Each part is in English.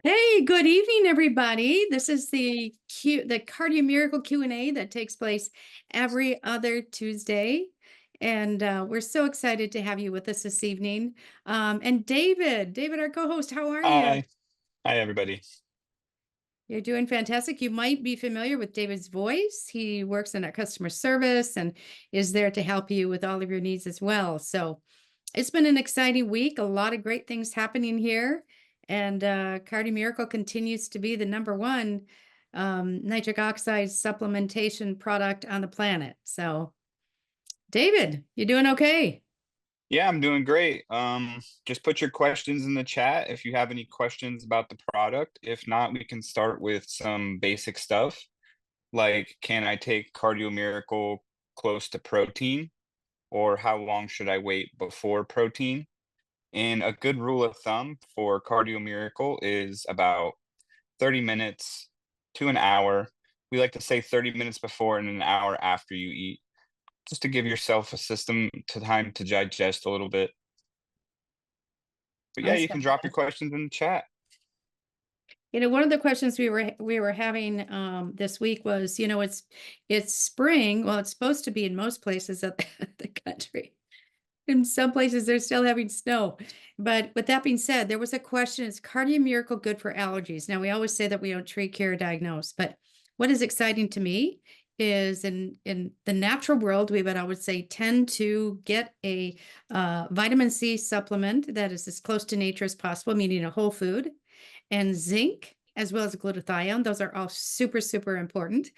Hey, good evening, everybody. This is the Cardio Miracle Q&A that takes place every other Tuesday. And we're so excited to have you with us this evening. And David, our co-host, how are you? Hi. Hi, everybody. You're doing fantastic. You might be familiar with David's voice. He works in our customer service and is there to help you with all of your needs as well. So it's been an exciting week, a lot of great things happening here. And Cardi Miracle continues to be the number one nitric oxide supplementation product on the planet. So, David, you doing okay? Yeah, I'm doing great. Just put your questions in the chat if you have any questions about the product. If not, we can start with some basic stuff, like can I take Cardio Miracle close to protein, or how long should I wait before protein? And a good rule of thumb for Cardio Miracle is about 30 minutes to an hour. We like to say 30 minutes before and an hour after you eat, just to give yourself a system to time to digest a little bit. But yeah, That's you can drop your fantastic. questions in the chat. One of the questions we were having this week was, it's spring. Well, it's supposed to be in most places of the country. In some places, they're still having snow. But with that being said, there was a question, is Cardio Miracle good for allergies? Now, we always say that we don't treat, cure, diagnose, but what is exciting to me is in the natural world, we would, I would say, tend to get a vitamin C supplement that is as close to nature as possible, meaning a whole food, and zinc, as well as glutathione. Those are all super, super important.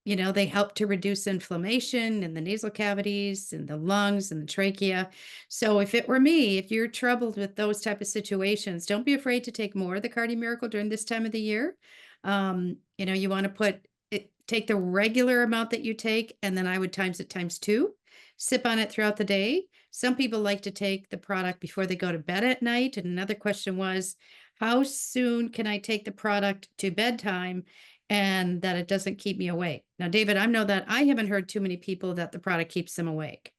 They help to reduce inflammation in the nasal cavities and the lungs and the trachea. So if it were me, if you're troubled with those type of situations, don't be afraid to take more of the Cardi Miracle during this time of the year. You want to take the regular amount that you take, and then I would times it times two. Sip on it throughout the day. Some people like to take the product before they go to bed at night. And another question was, how soon can I take the product to bedtime and that it doesn't keep me awake? Now, David, I know that I haven't heard too many people that the product keeps them awake.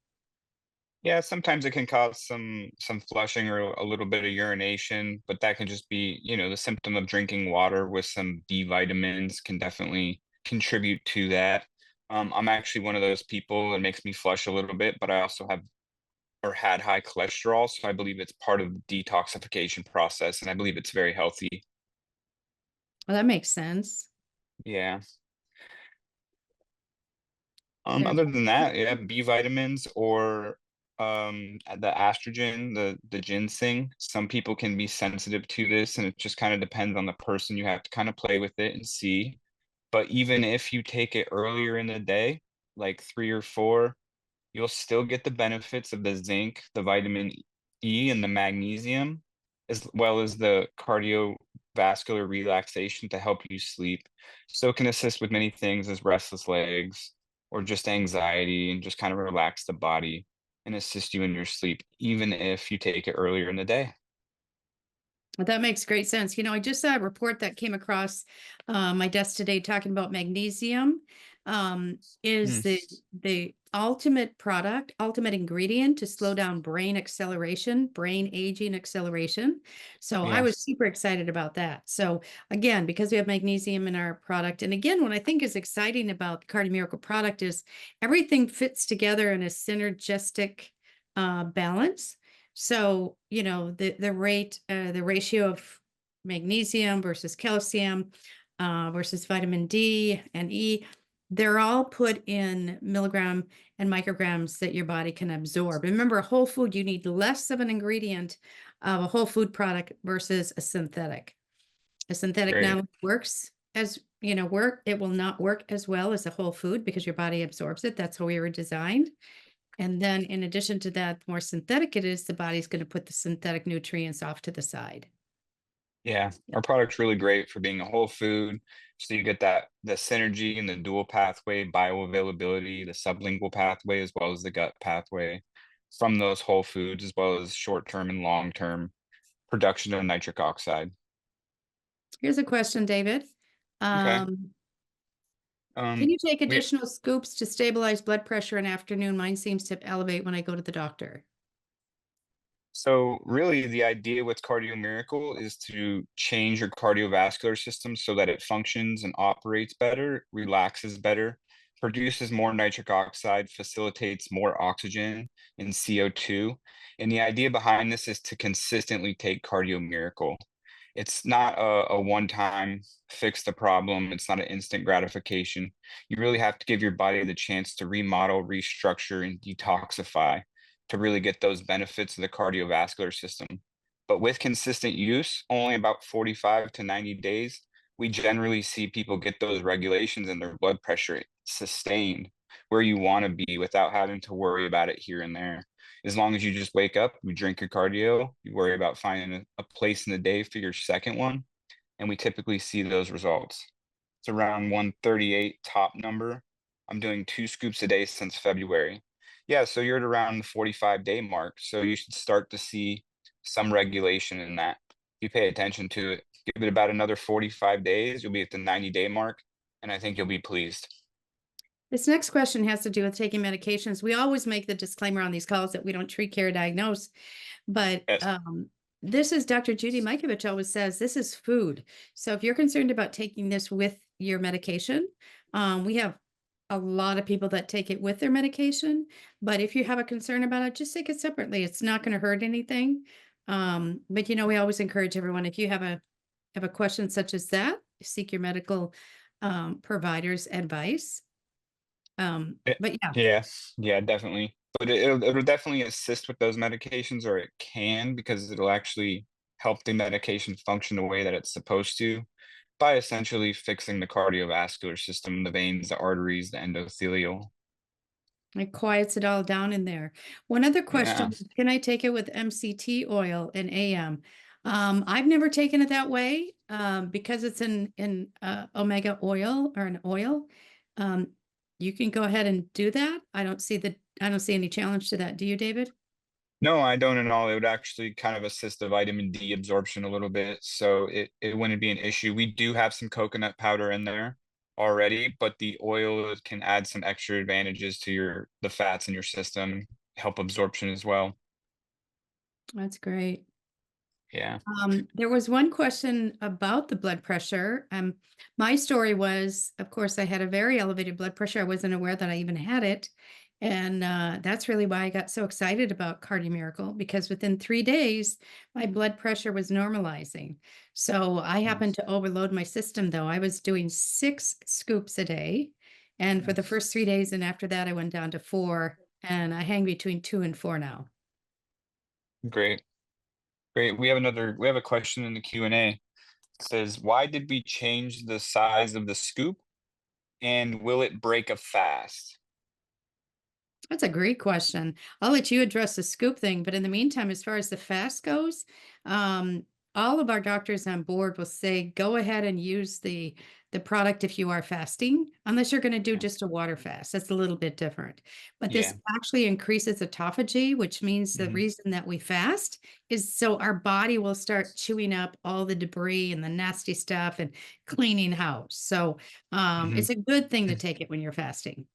Yeah, sometimes it can cause some flushing or a little bit of urination, but that can just be, the symptom of drinking water with some B vitamins can definitely contribute to that. I'm actually one of those people that makes me flush a little bit, but I also have or had high cholesterol, so I believe it's part of the detoxification process, and I believe it's very healthy. Well, that makes sense. Yeah. There, Other than that, yeah, B vitamins or the estrogen, the ginseng. Some people can be sensitive to this, and it just kind of depends on the person. You have to kind of play with it and see. But even if you take it earlier in the day, like 3 or 4, you'll still get the benefits of the zinc, the vitamin E, and the magnesium, as well as the cardiovascular relaxation to help you sleep. So it can assist with many things as restless legs or just anxiety and just kind of relax the body and assist you in your sleep, even if you take it earlier in the day. Well, that makes great sense. I just saw a report that came across my desk today talking about magnesium is Hmm. the ultimate ingredient to slow down brain acceleration, brain aging acceleration. So I Yeah. was super excited about that. So again, because we have magnesium in our product, and again, what I think is exciting about the Cardi Miracle product is everything fits together in a synergistic balance. So, the ratio of magnesium versus calcium versus vitamin D and E, they're all put in milligram and micrograms that your body can absorb. Remember, a whole food, you need less of an ingredient of a whole food product versus a synthetic. A synthetic not Great. only works as, it will not work as well as a whole food because your body absorbs it. That's how we were designed. And then in addition to that, the more synthetic it is, the body's going to put the synthetic nutrients off to the side. Yeah, Yeah. our product's really great for being a whole food. So you get that the synergy and the dual pathway, bioavailability, the sublingual pathway, as well as the gut pathway from those whole foods, as well as short-term and long-term production of nitric oxide. Here's a question, David. Okay. Um, can Um, you take we additional scoops to stabilize blood pressure in afternoon? Mine seems to elevate when I go to the doctor. So really the idea with Cardio Miracle is to change your cardiovascular system so that it functions and operates better, relaxes better, produces more nitric oxide, facilitates more oxygen and CO2. And the idea behind this is to consistently take Cardio Miracle. It's not a one-time fix the problem. It's not an instant gratification. You really have to give your body the chance to remodel, restructure, and detoxify to really get those benefits of the cardiovascular system. But with consistent use, only about 45 to 90 days, we generally see people get those regulations in their blood pressure sustained where you want to be without having to worry about it here and there. As long as you just wake up, you drink your cardio, you worry about finding a place in the day for your second one, and we typically see those results. It's around 138 top number. I'm doing 2 scoops a day since February. Yeah, so you're at around the 45-day mark, so you should start to see some regulation in that. If you pay attention to it, give it about another 45 days, you'll be at the 90-day mark, and I think you'll be pleased. This next question has to do with taking medications. We always make the disclaimer on these calls that we don't treat, care, or diagnose, but Yes. this is Dr. Judy Mikovich always says this is food. So if you're concerned about taking this with your medication, we have a lot of people that take it with their medication. But if you have a concern about it, just take it separately. It's not going to hurt anything. But we always encourage everyone if you have a question such as that, seek your medical provider's advice. Eh, But yeah, yeah, yeah, definitely. But it'll definitely assist with those medications, or it can, because it'll actually help the medication function the way that it's supposed to by essentially fixing the cardiovascular system, the veins, the arteries, the endothelial. it quiets it all down in there. One other Yeah. question, can I take it with MCT oil and AM? I've never taken it that way because it's in omega oil or an oil. Um, you can go ahead and do that. I don't see any challenge to that. Do you, David? No, I don't at all. It would actually kind of assist the vitamin D absorption a little bit, so it wouldn't be an issue. We do have some coconut powder in there already, but the oil can add some extra advantages to the fats in your system, help absorption as well. That's great. Yeah. There was one question about the blood pressure. My story was, of course, I had a very elevated blood pressure. I wasn't aware that I even had it. And that's really why I got so excited about Cardio Miracle because within 3 days, my blood pressure was normalizing. So I happened Nice. to overload my system, though. I was doing 6 scoops a day. And for the Nice. first 3 days, and after that, I went down to 4. And I hang between 2 and 4 now. Great. Great. We have a question in the Q&A. It says, why did we change the size of the scoop and will it break a fast? That's a great question. I'll let you address the scoop thing, but in the meantime, as far as the fast goes, um, all of our doctors on board will say go ahead and use the product if you are fasting, unless you're going to do Okay. just a water fast. That's a little bit different. But this Yeah. actually increases autophagy, which means the Hmm. reason that we fast is so our body will start chewing up all the debris and the nasty stuff and cleaning house. So Hmm. it's a good thing to take it when you're fasting.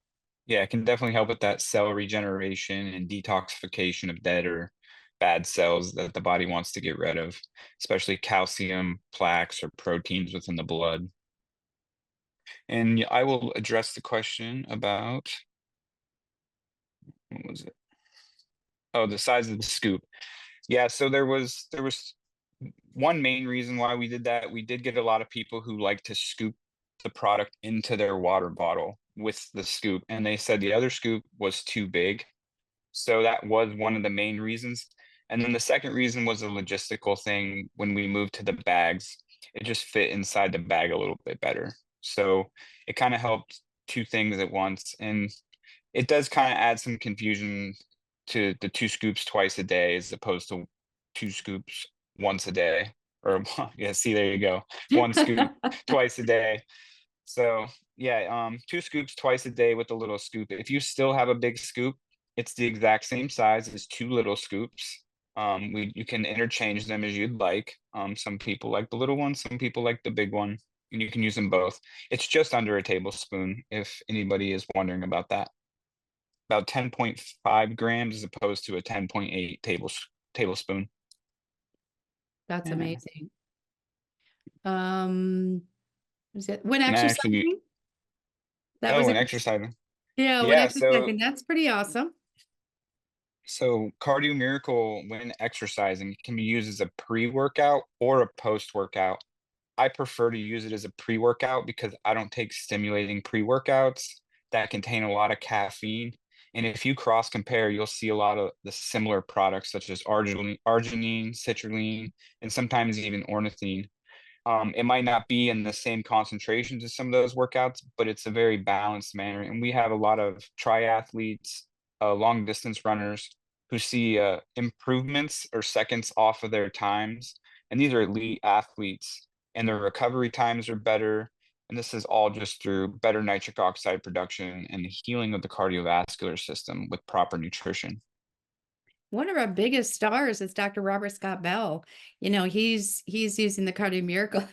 Yeah, it can definitely help with that cell regeneration and detoxification of dead or bad cells that the body wants to get rid of, especially calcium, plaques, or proteins within the blood. And I will address the question about, what was it? Oh, the size of the scoop. Yeah, so there was one main reason why we did that. We did get a lot of people who like to scoop the product into their water bottle with the scoop, and they said the other scoop was too big. So that was one of the main reasons. And then the second reason was a logistical thing. When we moved to the bags, it just fit inside the bag a little bit better. So it kind of helped two things at once. And it does kind of add some confusion to the 2 scoops twice a day as opposed to 2 scoops once a day. Or yeah, see, there you go. 1 scoop twice a day. So yeah, 2 scoops twice a day with a little scoop. If you still have a big scoop, it's the exact same size as 2 little scoops. You can interchange them as you'd like. Some people like the little one, some people like the big one, and you can use them both. It's just under a tablespoon, if anybody is wondering about that. About 10.5 grams as opposed to a 10.8 tablespoon. That's Yeah. amazing. Um, is it when And I actually, exercising? That was oh, a and exercising. yeah, when Yeah, so exercising, that's pretty awesome. Cardio Miracle, when exercising, can be used as a pre-workout or a post-workout. I prefer to use it as a pre-workout because I don't take stimulating pre-workouts that contain a lot of caffeine. And if you cross compare, you'll see a lot of the similar products such as arginine, citrulline, and sometimes even ornithine. It might not be in the same concentrations as some of those workouts, but it's a very balanced manner. And we have a lot of triathletes, long distance runners who see improvements or seconds off of their times. And these are elite athletes, and their recovery times are better. And this is all just through better nitric oxide production and the healing of the cardiovascular system with proper nutrition. One of our biggest stars is Dr. Robert Scott Bell. He's using the Cardio Miracle.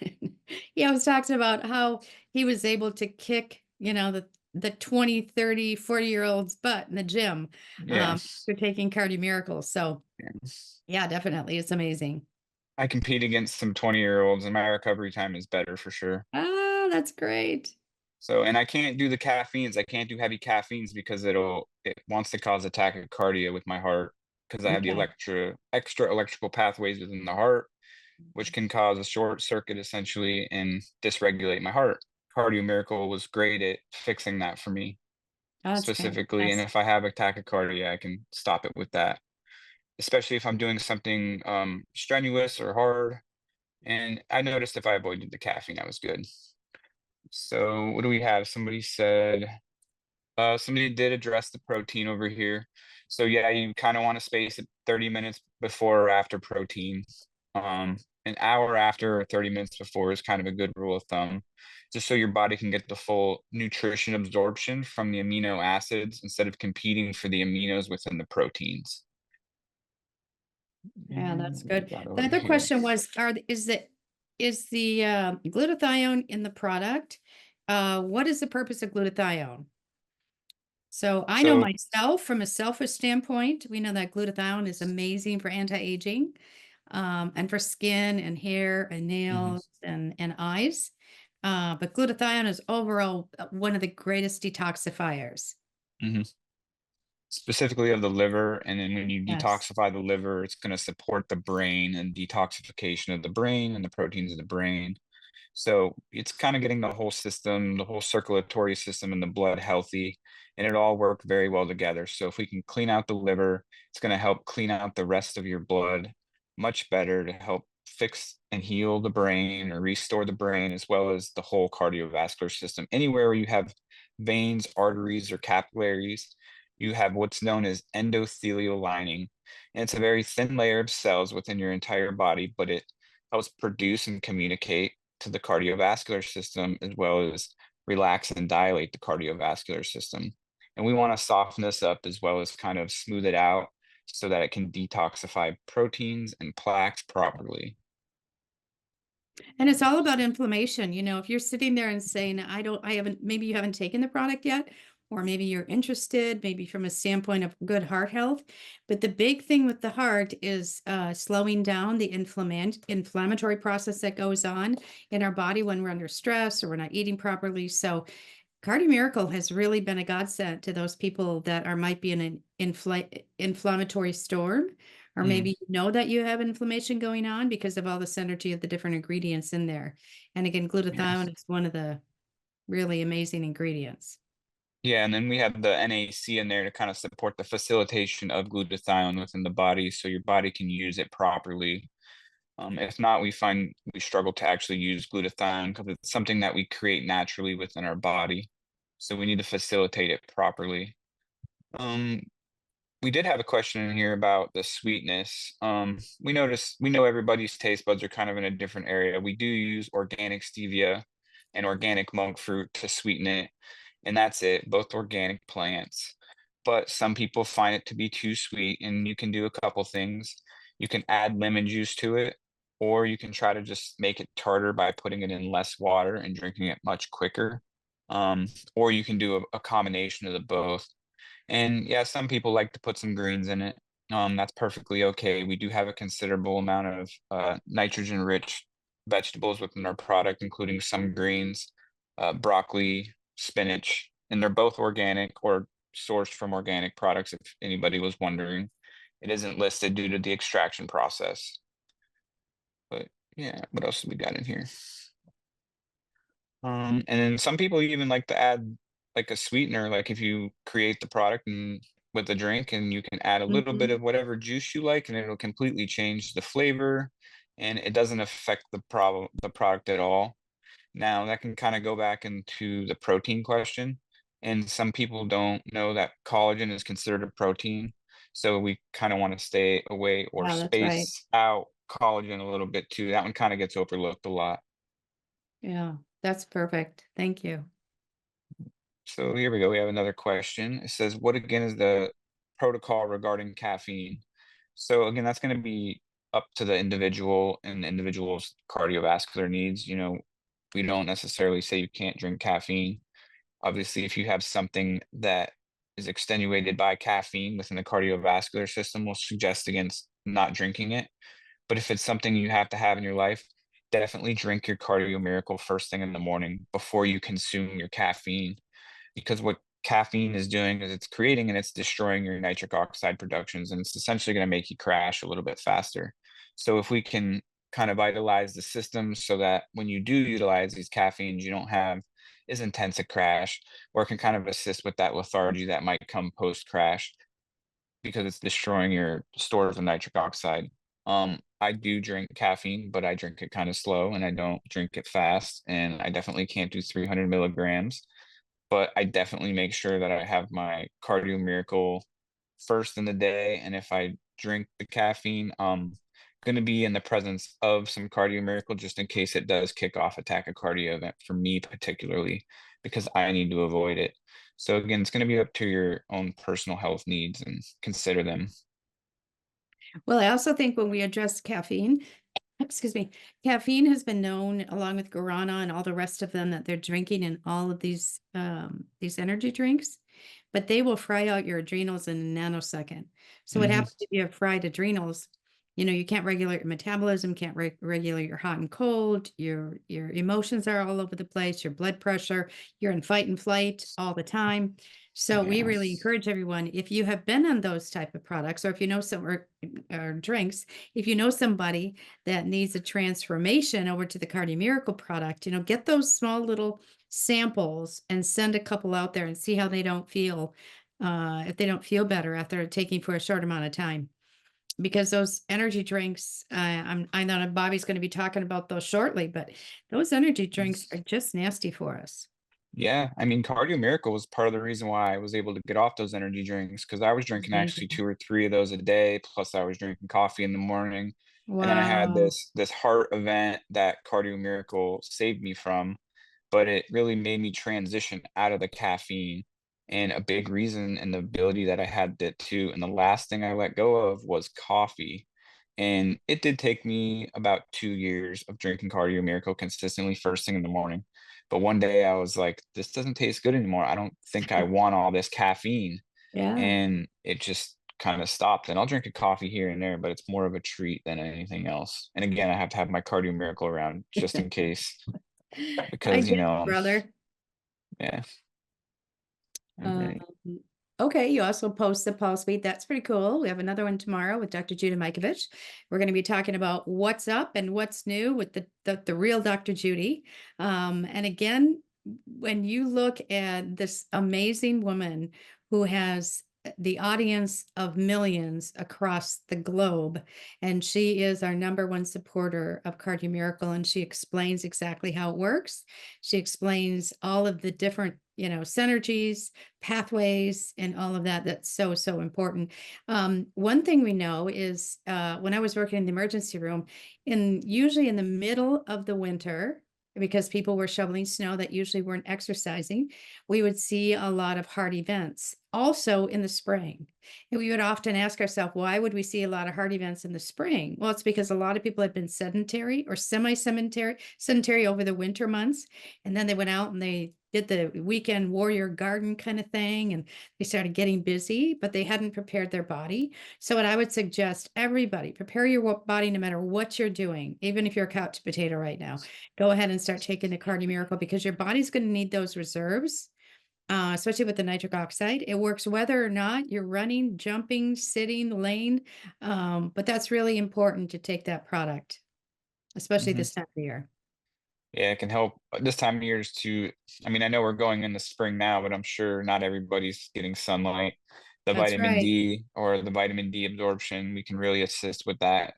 He always talks about how he was able to kick, the 20, 30, 40-year-olds butt in the gym Yeah. for taking Cardio Miracle. So Yeah. yeah, definitely. It's amazing. I compete against some 20-year-olds, and my recovery time is better for sure. Ah, that's great. So, and I can't do the caffeines. I can't do heavy caffeines because it wants to cause a tachycardia with my heart because I have the Okay. extra electrical pathways within the heart, which can cause a short circuit essentially and dysregulate my heart. Cardio Miracle was great at fixing that for me That's specifically. And fantastic. if I have a tachycardia, I can stop it with that, especially if I'm doing something strenuous or hard. And I noticed if I avoided the caffeine, I was good. So what do we have? Somebody did address the protein over here. So yeah, you kind of want to space it 30 minutes before or after protein. An hour after or 30 minutes before is kind of a good rule of thumb, just so your body can get the full nutrition absorption from the amino acids instead of competing for the aminos within the proteins. Yeah, And that's what we good. got The over other here. question was, is the glutathione in the product? What is the purpose of glutathione? So I know So myself from a selfish standpoint, we know that glutathione is amazing for anti-aging, and for skin and hair and mhm, nails and eyes. But glutathione is overall one of the greatest detoxifiers. mhm. Specifically of the liver, and then when you Yes. detoxify the liver, it's going to support the brain and detoxification of the brain and the proteins of the brain. So it's kind of getting the whole system, the whole circulatory system and the blood healthy, and it all work very well together. So if we can clean out the liver, it's going to help clean out the rest of your blood much better to help fix and heal the brain or restore the brain as well as the whole cardiovascular system. Anywhere where you have veins, arteries, or capillaries, you have what's known as endothelial lining. And it's a very thin layer of cells within your entire body, but it helps produce and communicate to the cardiovascular system as well as relax and dilate the cardiovascular system. And we want to soften this up as well as kind of smooth it out so that it can detoxify proteins and plaques properly. And it's all about inflammation. If you're sitting there and saying, maybe you haven't taken the product yet, or maybe you're interested, maybe from a standpoint of good heart health. But the big thing with the heart is slowing down the inflammatory process that goes on in our body when we're under stress or we're not eating properly. So Cardi Miracle has really been a godsend to those people that might be in an inflammatory storm, or Mhm. maybe you know that you have inflammation going on because of all the synergy of the different ingredients in there. And again, Yeah. glutathione is one of the really amazing ingredients. Yeah, and then we have the NAC in there to kind of support the facilitation of glutathione within the body so your body can use it properly. If not, we find we struggle to actually use glutathione because it's something that we create naturally within our body. So we need to facilitate it properly. Um, we did have a question in here about the sweetness. We know everybody's taste buds are kind of in a different area. We do use organic stevia and organic monk fruit to sweeten it, and that's it, both organic plants. But some people find it to be too sweet, and you can do a couple things. You can add lemon juice to it, or you can try to just make it tartar by putting it in less water and drinking it much quicker. Um, or you can do a combination of the both. And yeah, some people like to put some greens in it. That's perfectly okay. We do have a considerable amount of nitrogen-rich vegetables within our product, including some greens, broccoli, spinach, and they're both organic or sourced from organic products, if anybody was wondering. It isn't listed due to the extraction process. But yeah, what else do we got in here? And then some people even like to add like a sweetener, like if you create the product and with the drink and you can add a little bit Mhm. of whatever juice you like and it'll completely change the flavor and it doesn't affect the product at all. Now that can kind of go back into the protein question. And some people don't know that collagen is considered a protein. So we kind of want to stay away or Yeah, that's right. space out collagen a little bit too. That one kind of gets overlooked a lot. Yeah, that's perfect. Thank you. So here we go. We have another question. It says, what again is the protocol regarding caffeine? So again, that's going to be up to the individual and the individual's cardiovascular needs. We don't necessarily say you can't drink caffeine. Obviously, if you have something that is extenuated by caffeine within the cardiovascular system, we'll suggest against not drinking it. But if it's something you have to have in your life, definitely drink your cardio miracle first thing in the morning before you consume your caffeine because what caffeine is doing is it's creating and it's destroying your nitric oxide productions and it's essentially going to make you crash a little bit faster. So if we can kind of vitalize the system so that when you do utilize these caffeines you don't have as intense a crash or it can kind of assist with that lethargy that might come post crash because it's destroying your stores of nitric oxide. I do drink caffeine, but I drink it kind of slow and I don't drink it fast. And I definitely can't do 300 milligrams, but I definitely make sure that I have my Cardio Miracle first in the day, and if I drink the caffeine, gonna be in the presence of some Cardio Miracle just in case it does kick off a tachycardia event for me particularly, because I need to avoid it. So again, it's gonna be up to your own personal health needs and consider them. Well, I also think when we address caffeine, excuse me, caffeine has been known along with guarana and all the rest of them that they're drinking in all of these energy drinks, but they will fry out your adrenals in a nanosecond. So what Mhm. happens if you have fried adrenals? You can't regulate your metabolism, can't regulate your hot and cold, your emotions are all over the place, your blood pressure, you're in fight and flight all the time. So we Yeah. really encourage everyone, if you have been on those type of products, or if you know some or drinks, if you know somebody that needs a transformation over to the Cardi Miracle product, get those small little samples and send a couple out there and see how they don't feel, if they don't feel better after taking for a short amount of time. Because those energy drinks, I know Bobby's going to be talking about those shortly, but those energy drinks are just nasty for us. Yeah, I mean, Cardio Miracle was part of the reason why I was able to get off those energy drinks because I was drinking actually Mhm. 2 or 3 of those a day, plus I was drinking coffee in the morning, and then I had Wow. this heart event that Cardio Miracle saved me from, but it really made me transition out of the caffeine, and a big reason and the ability that I had that too and the last thing I let go of was coffee, and it did take me about 2 years of drinking Cardio Miracle consistently first thing in the morning. But one day I was like, "This doesn't taste good anymore. I don't think I want all this caffeine." Yeah. And it just kinda stopped, and I'll drink a coffee here and there, but it's more of a treat than anything else. And again, I have to have my Cardio Miracle around just in case I because, get it, brother. yeah, Um, alright. okay, you also post the pulse beat. That's pretty cool. We have another one tomorrow with Dr. Judah Mikovich. We're going to be talking about what's up and what's new with the real Dr. Judy. And again, when you look at this amazing woman who has the audience of millions across the globe, and she is our number one supporter of Cardio Miracle, and she explains exactly how it works. She explains all of the different, synergies, pathways, and all of that. That's so, so important. One thing we know is when I was working in the emergency room, usually in the middle of the winter, because people were shoveling snow that usually weren't exercising, we would see a lot of heart events. also in the spring. And we would often ask ourselves, why would we see a lot of heart events in the spring? Well, it's because a lot of people have been sedentary or semi-sedentary over the winter months. And then they went out and they did the weekend warrior garden kind of thing, and they started getting busy, but they hadn't prepared their body. So what I would suggest, everybody, prepare your body no matter what you're doing, even if you're a couch potato right now. Go ahead and start taking the Cardio Miracle, because your body's going to need those reserves, especially with the nitric oxide. It works whether or not you're running, jumping, sitting, laying. But that's really important to take that product, especially Mhm. this time of year. Yeah, it can help this time of year is to, I mean, I know we're going in the spring now, but I'm sure not everybody's getting sunlight. The That's vitamin right. D or the vitamin D absorption, we can really assist with that,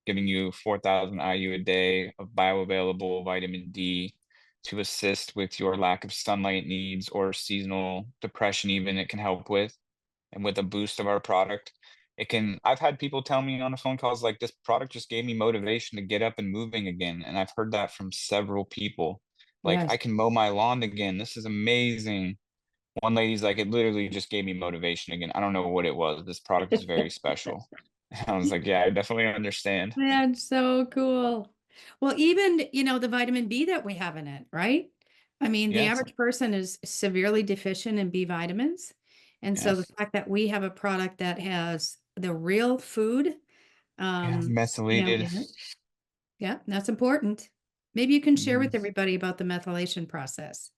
giving you 4,000 IU a day of bioavailable vitamin D to assist with your lack of sunlight needs or seasonal depression even it can help with. And with a boost of our product, it can I've had people tell me on the phone calls like, "This product just gave me motivation to get up and moving again," and I've heard that from several people. Like, "I Yes. can mow my lawn again, this is amazing." One lady's like, "It literally just gave me motivation again, I don't know what it was, this product is very special." I was like, "Yeah, I definitely understand." That's so cool. Well, even, the vitamin B that we have in it, right? I mean, the Yes, average person is severely deficient in B vitamins. And so the yes. fact that we have a product that has the real food, Yeah, in methylated. it. Yeah, that's important. Maybe you can share Mhm. with everybody about the methylation process.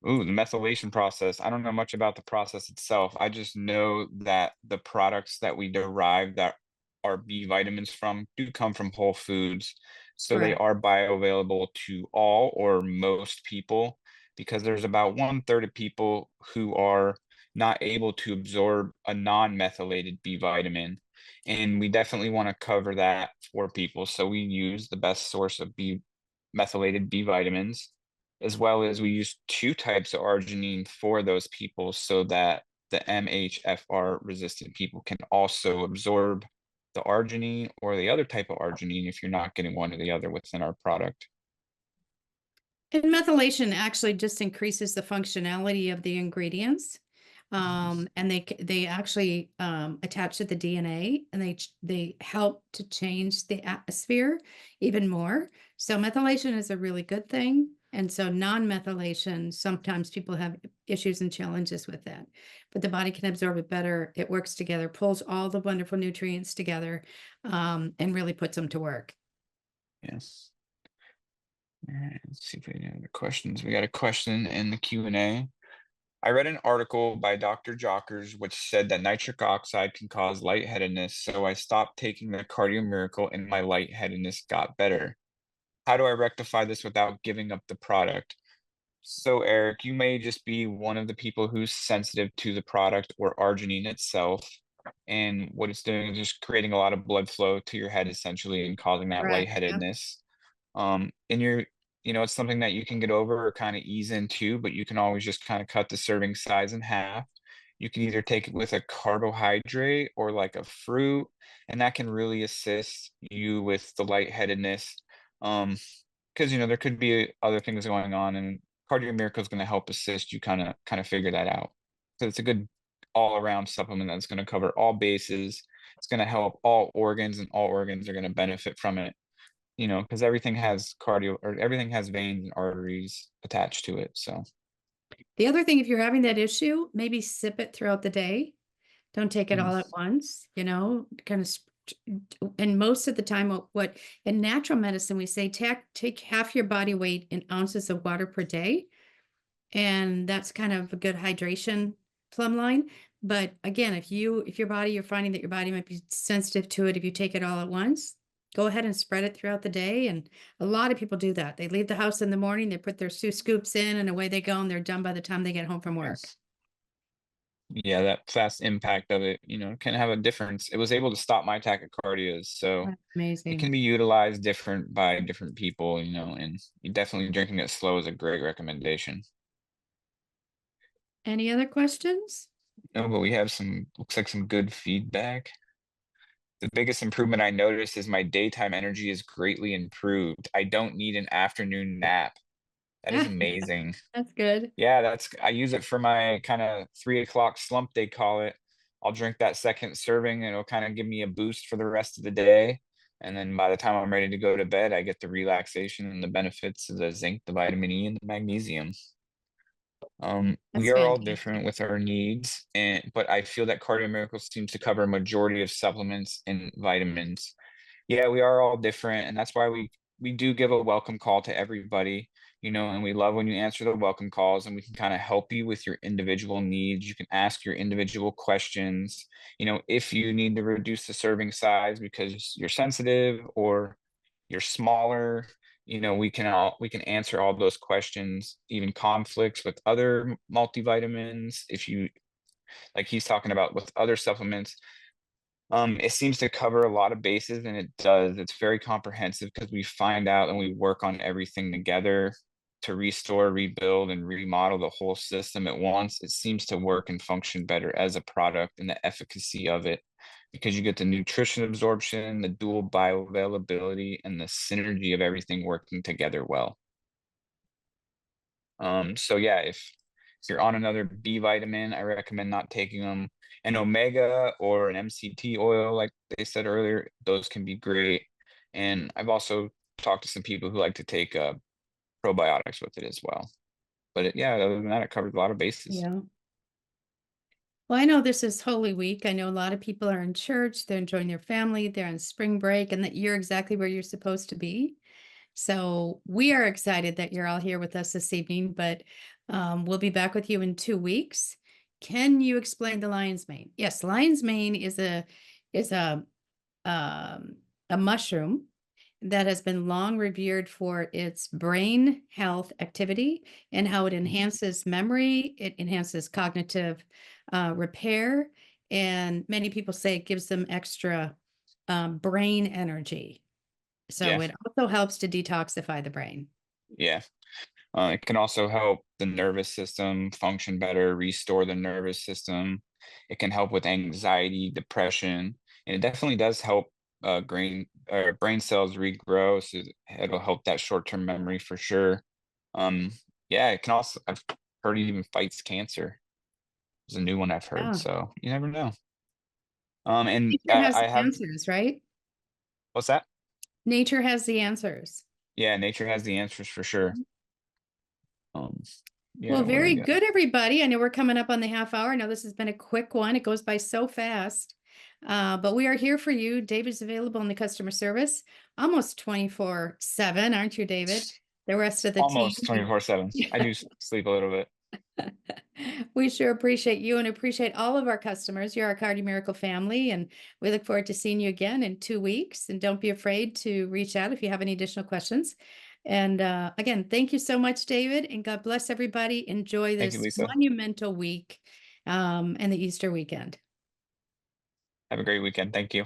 Ooh, the methylation process. I don't know much about the process itself. I just know that the products that we derive that are B vitamins from do come from whole foods. So they Correct. are bioavailable to all or most people because there's about one third of people who are not able to absorb a non-methylated B vitamin. And we definitely want to cover that for people. So we use the best source of B methylated B vitamins, as well as we use two types of arginine for those people so that the MHFR resistant people can also absorb the arginine or the other type of arginine if you're not getting one or the other within our product. And methylation actually just increases the functionality of the ingredients. And they actually attach to the DNA, and they help to change the atmosphere even more. So methylation is a really good thing. And so non-methylation, sometimes people have issues and challenges with that, but the body can absorb it better. It works together, pulls all the wonderful nutrients together, and really puts them to work. Yes. All right, let's see if we have any other questions. We got a question in the Q&A. I read an article by Dr. Jockers which said that nitric oxide can cause lightheadedness, so I stopped taking the Cardio Miracle and my lightheadedness got better. How do I rectify this without giving up the product? So, Eric, you may just be one of the people who's sensitive to the product or arginine itself. And what it's doing is just creating a lot of blood flow to your head essentially and causing that Correct. Yep. lightheadedness. And it's something that you can get over or kind of ease into, but you can always just kind of cut the serving size in half. You can either take it with a carbohydrate or like a fruit, and that can really assist you with the lightheadedness. Because there could be other things going on, and Cardio Miracle is going to help assist you kind of figure that out. So it's a good all around supplement that's going to cover all bases. It's going to help all organs, and all organs are going to benefit from it. Because everything has cardio or everything has veins and arteries attached to it. So The other thing, if you're having that issue, maybe sip it throughout the day. Don't take it all at yes, once, kind of. And most of the time, what in natural medicine, we say take half your body weight in ounces of water per day. And that's kind of a good hydration plumb line. But again, if you're finding that your body might be sensitive to it, if you take it all at once, go ahead and spread it throughout the day. And a lot of people do that. They leave the house in the morning, they put their scoops in, and away they go, and they're done by the time they get home from work. yes. Yeah, that fast impact of it, can have a difference. It was able to stop my tachycardias, so That's it can amazing. be utilized different by different people, and definitely drinking it slow is a great recommendation. Any other questions? No, but we have looks like some good feedback. The biggest improvement I noticed is my daytime energy is greatly improved. I don't need an afternoon nap. That is amazing. That's good. Yeah, I use it for my kinda 3 o'clock slump, they call it. I'll drink that second serving, and it'll kinda give me a boost for the rest of the day, and then by the time I'm ready to go to bed, I get the relaxation and the benefits of the zinc, the vitamin E, and the magnesium. We That's are all fantastic. different with our needs, but I feel that Cardio Miracle seems to cover a majority of supplements and vitamins. Yeah, we are all different, and that's why we do give a welcome call to everybody, and we love when you answer the welcome calls and we can kind of help you with your individual needs. You can ask your individual questions, if you need to reduce the serving size because you're sensitive or you're smaller, we can answer all those questions, even conflicts with other multivitamins. If you like he's talking about with other supplements, it seems to cover a lot of bases, and it does. It's very comprehensive because we find out and we work on everything together to restore, rebuild, and remodel the whole system at once. It seems to work and function better as a product and the efficacy of it because you get the nutrition absorption, the dual bioavailability, and the synergy of everything working together well. So yeah, if you're on another B vitamin, I recommend not taking them. An omega or an MCT oil, like they said earlier, those can be great. And I've also talked to some people who like to take probiotics with it as well. But yeah, other than that, it covers a lot of bases. Yeah. Well, I know this is Holy Week. I know a lot of people are in church, they're enjoying their family, they're on spring break, and that you're exactly where you're supposed to be. So we are excited that you're all here with us this evening, but we'll be back with you in 2 weeks. Can you explain the lion's mane? Yes, lion's mane is um, a mushroom that has been long revered for its brain health activity and how it Mhm. enhances memory, it enhances cognitive repair, and many people say it gives them extra brain energy. So Yeah, it also helps to detoxify the brain. yeah. It can also help the nervous system function better, restore the nervous system. It can help with anxiety, depression, and it definitely does help brain cells regrow. So it'll help that short-term memory for sure. Um, yeah, it can also. I've heard it even fights cancer. It's a new one I've heard, Yeah. so you never know. And Nature has I the have answers, right? what's that? Nature has the answers. Yeah, nature has the answers for sure. Um, Well, yeah, what do we very got? good, everybody. I know we're coming up on the half hour. I know this has been a quick one. It goes by so fast. But we are here for you. David's available in the customer service almost 24/7, aren't you, David? The rest of the team. Almost 24/7. I do sleep a little bit. We sure appreciate you and appreciate all of our customers. You're our Cardi Miracle family, and we look forward to seeing you again in 2 weeks. And don't be afraid to reach out if you have any additional questions. And again, thank you so much, David, and God bless everybody. Enjoy Thank you, this Lisa. monumental week and the Easter weekend. Have a great weekend. Thank you.